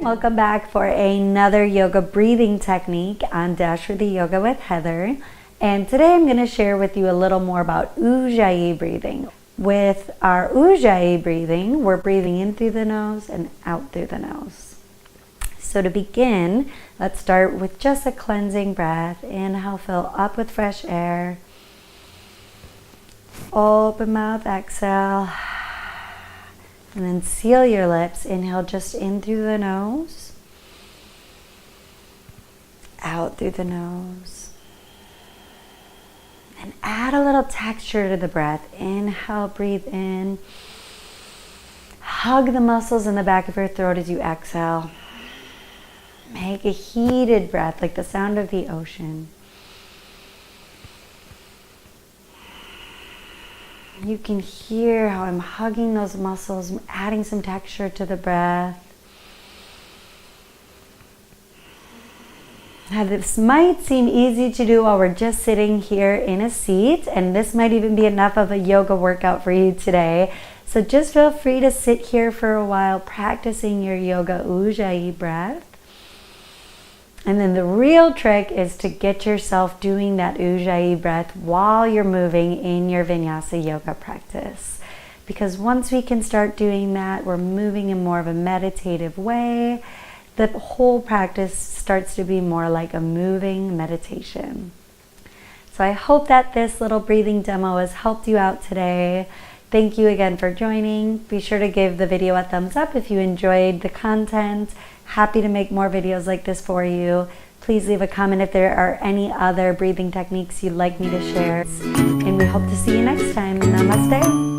Welcome back for another yoga breathing technique on Dash for the Yoga with Heather. And today I'm going to share with you a little more about Ujjayi breathing. With our Ujjayi breathing, we're breathing in through the nose and out through the nose. So to begin, let's start with just a cleansing breath. Inhale, fill up with fresh air. Open mouth, exhale. And then seal your lips. Inhale just in through the nose. Out through the nose. And add a little texture to the breath. Inhale, breathe in. Hug the muscles in the back of your throat as you exhale. Make a heated breath like the sound of the ocean. You can hear how I'm hugging those muscles, adding some texture to the breath. Now this might seem easy to do while we're just sitting here in a seat, and this might even be enough of a yoga workout for you today. So just feel free to sit here for a while practicing your yoga Ujjayi breath. And then the real trick is to get yourself doing that Ujjayi breath while you're moving in your Vinyasa yoga practice. Because once we can start doing that, we're moving in more of a meditative way. The whole practice starts to be more like a moving meditation. So I hope that this little breathing demo has helped you out today. Thank you again for joining. Be sure to give the video a thumbs up if you enjoyed the content. Happy to make more videos like this for you. Please leave a comment if there are any other breathing techniques you'd like me to share. And we hope to see you next time. Namaste.